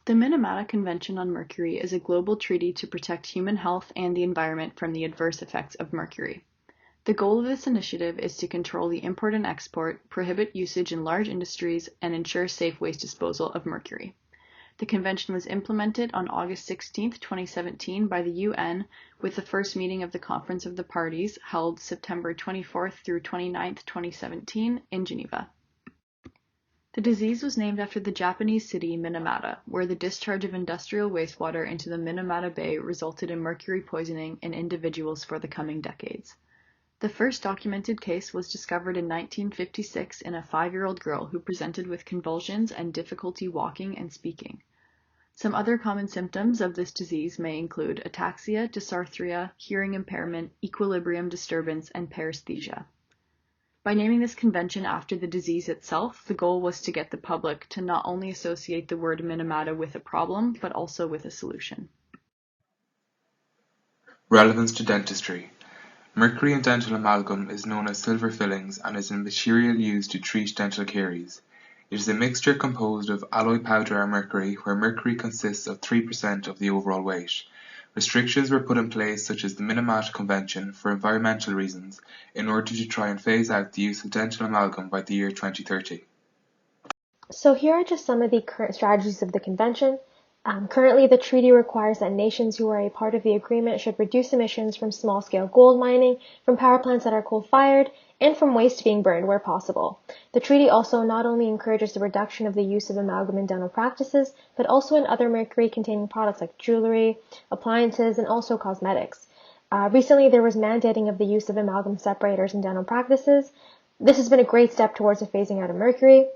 The Minamata Convention on Mercury is a global treaty to protect human health and the environment from the adverse effects of mercury. The goal of this initiative is to control the import and export, prohibit usage in large industries, and ensure safe waste disposal of mercury. The convention was implemented on August 16, 2017 by the UN, with the first meeting of the Conference of the Parties held September 24 through 29, 2017 in Geneva. The disease was named after the Japanese city Minamata, where the discharge of industrial wastewater into the Minamata Bay resulted in mercury poisoning in individuals for the coming decades. The first documented case was discovered in 1956 in a 5-year-old girl who presented with convulsions and difficulty walking and speaking. Some other common symptoms of this disease may include ataxia, dysarthria, hearing impairment, equilibrium disturbance, and paresthesia. By naming this convention after the disease itself, the goal was to get the public to not only associate the word Minamata with a problem, but also with a solution. Relevance to dentistry. Mercury in dental amalgam is known as silver fillings and is a material used to treat dental caries. It is a mixture composed of alloy powder and mercury, where mercury consists of 3% of the overall weight. Restrictions were put in place, such as the Minamata Convention, for environmental reasons, in order to try and phase out the use of dental amalgam by the year 2030. So here are just some of the current strategies of the convention. Currently, the treaty requires that nations who are a part of the agreement should reduce emissions from small-scale gold mining, from power plants that are coal-fired, and from waste being burned where possible. The treaty also not only encourages the reduction of the use of amalgam in dental practices, but also in other mercury-containing products like jewelry, appliances, and also cosmetics. Recently, there was mandating of the use of amalgam separators in dental practices. This has been a great step towards the phasing out of mercury.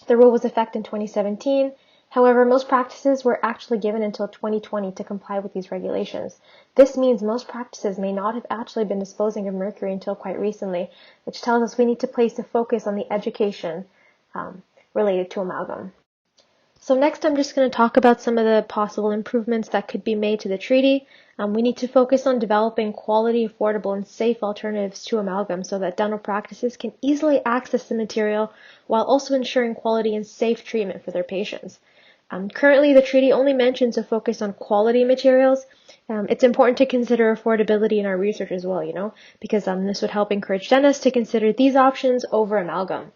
The rule was effective in 2017. However, most practices were actually given until 2020 to comply with these regulations. This means most practices may not have actually been disposing of mercury until quite recently, which tells us we need to place the focus on the education related to amalgam. So next I'm just going to talk about some of the possible improvements that could be made to the treaty. We need to focus on developing quality, affordable, and safe alternatives to amalgam so that dental practices can easily access the material while also ensuring quality and safe treatment for their patients. Currently, the treaty only mentions a focus on quality materials. It's important to consider affordability in our research as well, because this would help encourage dentists to consider these options over amalgam.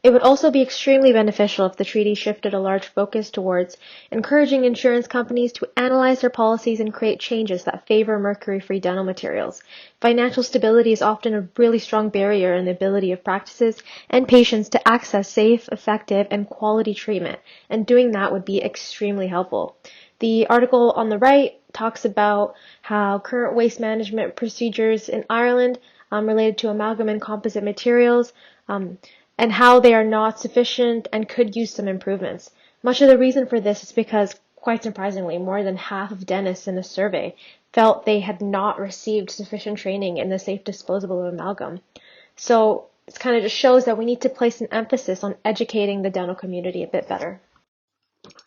It would also be extremely beneficial if the treaty shifted a large focus towards encouraging insurance companies to analyze their policies and create changes that favor mercury-free dental materials. Financial stability is often a really strong barrier in the ability of practices and patients to access safe, effective, and quality treatment, and doing that would be extremely helpful. The article on the right talks about how current waste management procedures in Ireland related to amalgam and composite materials and how they are not sufficient and could use some improvements. Much of the reason for this is because, quite surprisingly, more than half of dentists in a survey felt they had not received sufficient training in the safe disposal of amalgam. So it kind of just shows that we need to place an emphasis on educating the dental community a bit better.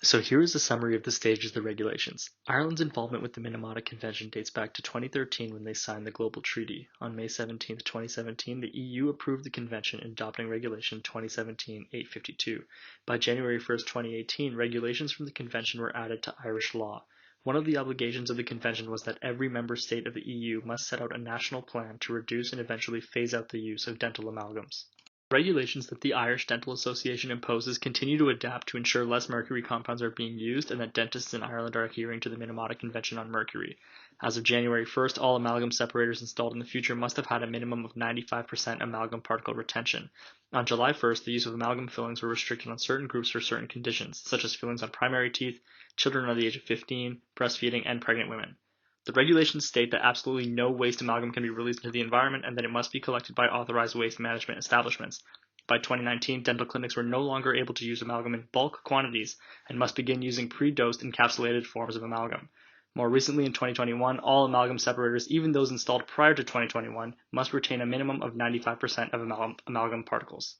So here is a summary of the stages of the regulations. Ireland's involvement with the Minamata Convention dates back to 2013 when they signed the Global Treaty. On May 17, 2017, the EU approved the convention, adopting Regulation 2017-852. By January 1, 2018, regulations from the convention were added to Irish law. One of the obligations of the convention was that every member state of the EU must set out a national plan to reduce and eventually phase out the use of dental amalgams. Regulations that the Irish Dental Association imposes continue to adapt to ensure less mercury compounds are being used and that dentists in Ireland are adhering to the Minamata Convention on Mercury. As of January 1st, all amalgam separators installed in the future must have had a minimum of 95% amalgam particle retention. On July 1st, the use of amalgam fillings were restricted on certain groups for certain conditions, such as fillings on primary teeth, children under the age of 15, breastfeeding, and pregnant women. The regulations state that absolutely no waste amalgam can be released into the environment and that it must be collected by authorized waste management establishments. By 2019, dental clinics were no longer able to use amalgam in bulk quantities and must begin using pre-dosed encapsulated forms of amalgam. More recently, in 2021, all amalgam separators, even those installed prior to 2021, must retain a minimum of 95% of amalgam particles.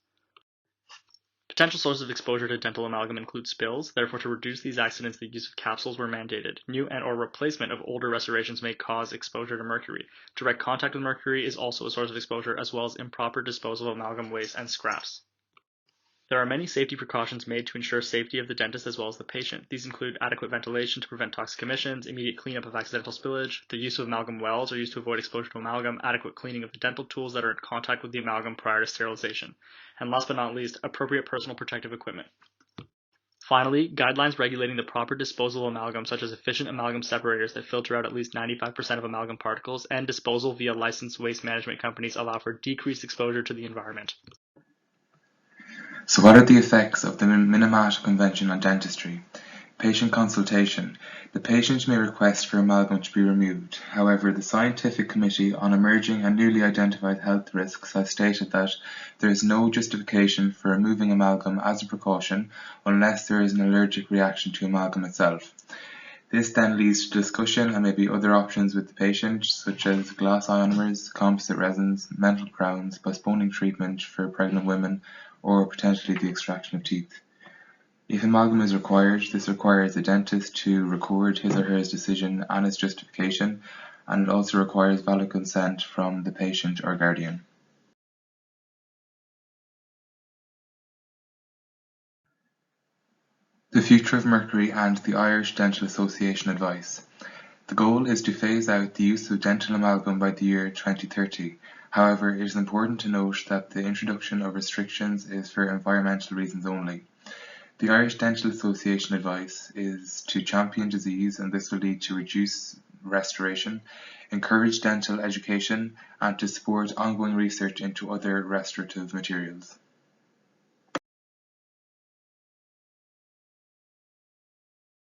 Potential sources of exposure to dental amalgam include spills. Therefore, to reduce these accidents, the use of capsules were mandated. New and/or replacement of older restorations may cause exposure to mercury. Direct contact with mercury is also a source of exposure, as well as improper disposal of amalgam waste and scraps. There are many safety precautions made to ensure safety of the dentist as well as the patient. These include adequate ventilation to prevent toxic emissions, immediate cleanup of accidental spillage, the use of amalgam wells are used to avoid exposure to amalgam, adequate cleaning of the dental tools that are in contact with the amalgam prior to sterilization, and last but not least, appropriate personal protective equipment. Finally, guidelines regulating the proper disposal of amalgam, such as efficient amalgam separators that filter out at least 95% of amalgam particles, and disposal via licensed waste management companies allow for decreased exposure to the environment. So what are the effects of the Minamata Convention on dentistry? Patient consultation. The patient may request for amalgam to be removed. However, the Scientific Committee on Emerging and Newly Identified Health Risks has stated that there is no justification for removing amalgam as a precaution unless there is an allergic reaction to amalgam itself. This then leads to discussion and maybe other options with the patient, such as glass ionomers, composite resins, metal crowns, postponing treatment for pregnant women, or potentially the extraction of teeth. If amalgam is required, this requires the dentist to record his or her decision and its justification, and it also requires valid consent from the patient or guardian. The future of mercury and the Irish Dental Association advice. The goal is to phase out the use of dental amalgam by the year 2030. However, it is important to note that the introduction of restrictions is for environmental reasons only. The Irish Dental Association advice is to champion disease, and this will lead to reduce restoration, encourage dental education, and to support ongoing research into other restorative materials.